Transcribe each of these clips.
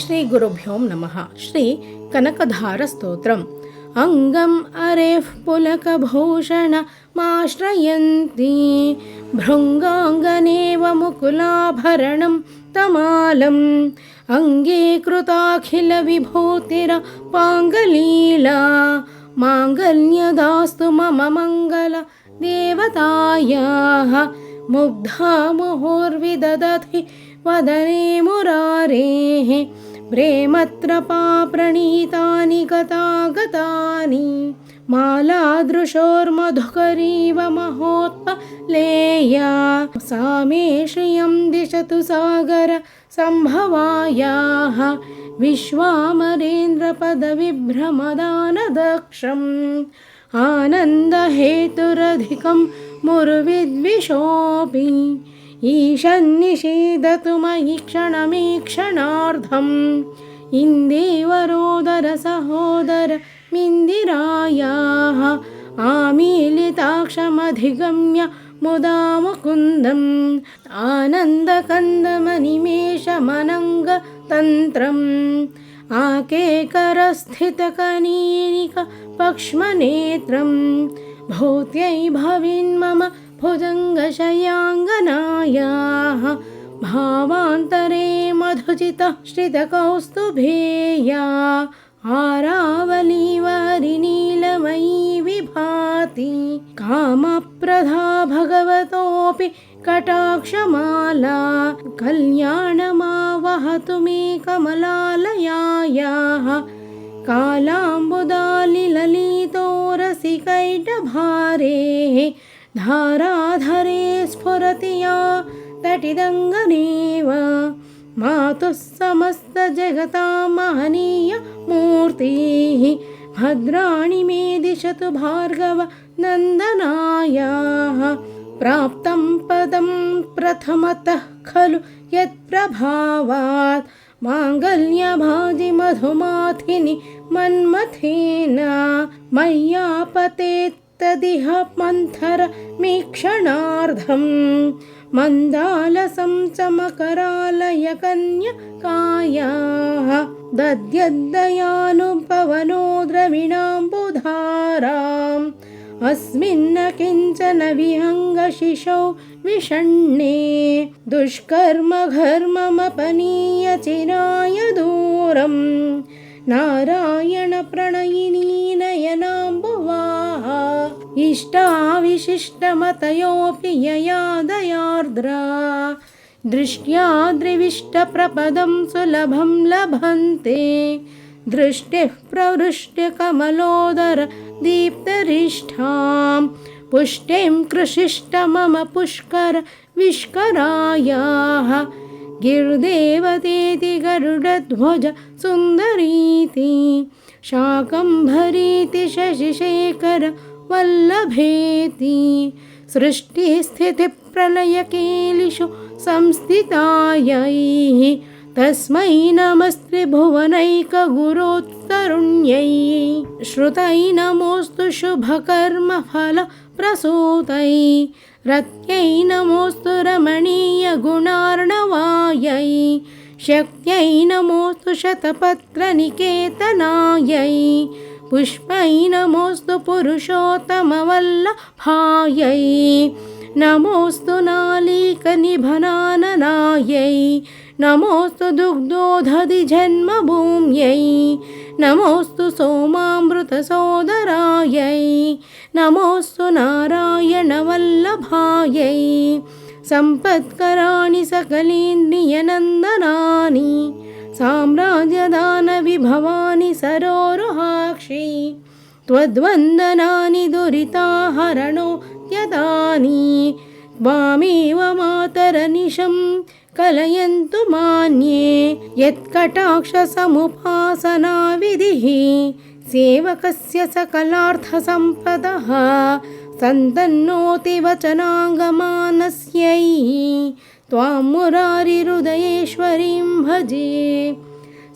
శ్రీ గురుభ్యోం నమః. శ్రీ కనకధార స్తోత్రం. అంగం అరేః పులకభూషణ మాశ్రయంతి భృంగాంగనేవ ముకులాభరణం తమాలం అంగీకృతాఖిల విభూతిర పాంగలీలా మాంగల్యదాస్తు మమ మంగళ దేవతాయాః ముగ్ధా ముహుర్విదధతి వదనే మురారేః ప్రేమత్రపా ప్రణీతాని గతాగతాని మాలాదృశోర్మధుకరీవ మహోత్పలేయా సా మే శ్రియం దిశతు సాగర సంభవాయాః విశ్వామరేంద్రపదవిభ్రమదానదక్షం ఆనందహేతురధికం మురువిద్విషోऽపి ఈశన్నిషీదతు మయి క్షణమీక్షణార్థం ఇందేవరోదర సహోదర మిందిరాయాః ఆమీలితాక్షమధిగమ్య ముదా ముకుందం ఆనందకందమనిమేషమనంగతంత్రం ఆకేకరస్థితకనీనిక పక్ష్మనేత్రం భూత్యై భవిన్మమ భుజంగశయాంగనాయాః భావాంతరే మధుచితః శ్రితకౌస్తుభేయా ఆరావలీవరినీలమయీ విభాతి కామప్రదా భగవతోऽపి కటాక్షమాలా కళ్యాణమావహతు మే కమలాలయాయాః కాలాంబుదాలిలలితోరసికైటభారేః ధారాధరే స్ఫురతి యా తటిదంగనేవ మాతుః సమస్తజగతాం మహనీయ మూర్తిః భద్రాణి మే దిశతు భార్గవ నందనాయాః ప్రాప్తం పదం ప్రథమతః ఖలు యత్ప్రభావాత్ మాంగళ్యభాజి మధుమాథిని మన్మథేన మయ్యాపతేత్తదిహ మంథర మీక్షణార్థం మందాలసం చమకరాలయ కన్యకాయాః దద్యద్దయానుపవనో ద్రవిణాంబుధారాం అస్మిన్న కించన విహంగశిశౌ విషణ్ణే దుష్కర్మఘర్మమపనీయ చిరాయ దూరం నారాయణ ప్రణయినీ నయనాంబువాః ఇష్టావిశిష్టమతయోऽపి యయా దయార్ద్రా దృష్ట్యా ద్రివిష్టప్రపదం సులభం లభంతే దృష్టిః ప్రవృష్ట్య కమలోదర దీప్తరిష్టాం పుష్టిం కృషిష్ట మమ పుష్కర విష్కరాయాః గిర్దేవతేతి గరుడధ్వజ సుందరీతి శాకంభరీతి శశిశేఖర వల్లభేతి సృష్టిస్థితిప్రళయకేలిషు సంస్థితాయైః తస్మై నమస్త్రిభువనైకగురోత్తరుణ్యై శ్రుతై నమోస్తు శుభకర్మఫలప్రసూతై రత్యై నమోస్తు రమణీయగుణార్ణవాయై శక్త్యై నమోస్తు శతపత్రనికేతనాయై పుష్పై నమోస్తు పురుషోత్తమవల్లభాయై నమోస్తు నాళీకనిభనాననాయై నమోస్తు దుగ్ధోదధి జన్మభూమ్యై నమోస్తు సోమామృతసోదరాయై నమోస్తు నారాయణవల్లభాయై సంపత్కరాణి సకలేంద్రియనందనాని సామ్రాజ్యదానవిభవాని సరోరుహాక్షి త్వద్వందనాని దురితాహరణోద్యతాని త్వామేవ మాతరనిశం కలయంతు మాన్యే యత్కటాక్షసముపాసనా విధిః సేవకస్య సకలార్థసంపదః సంతన్నోతి వచనాంగమానస్యై త్వాం మురారిహృదయేశ్వరీం భజే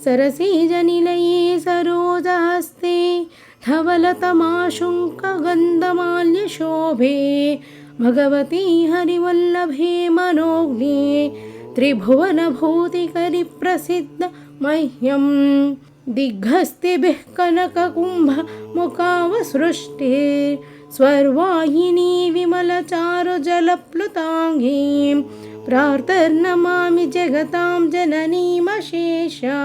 సరసీజనిలయే సరోజహస్తే धवलतमाशुङ्कगन्धमाल्यशोभे भगवती हरिवल्लभे मनोज्ञे त्रिभुवनभूतिकरिप्रसिद्ध मह्यं दिग्हस्तिभिः कनककुम्भमुखावसृष्टे स्वर्वाहिनी विमलचारुजलप्लुताङ्गीं प्रातर्नमामि जगतां जननीमशेषा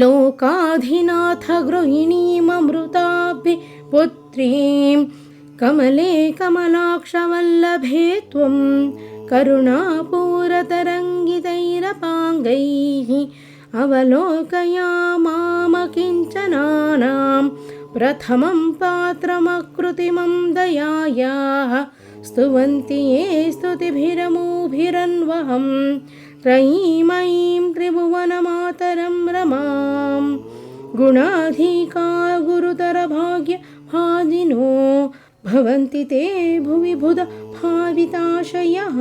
लोकाधिनाथ गृहिणीममृताभिः पुत्रीं कमले कमलाक्षवल्लभे त्वं करुणापूरतरङ्गितैरपाङ्गैः अवलोकयामामकिञ्चनानां प्रथमं पात्रमकृतिमं दयायाः स्तुवन्ति ये स्तुतिभिरमूभिरन्वहं त्रयीमयीं त्रिभुवनमातरं रमां गुणाधिका गुरुतरभाग्यभाजिनो भवन्ति ते भुवि बुध भाविताशयः।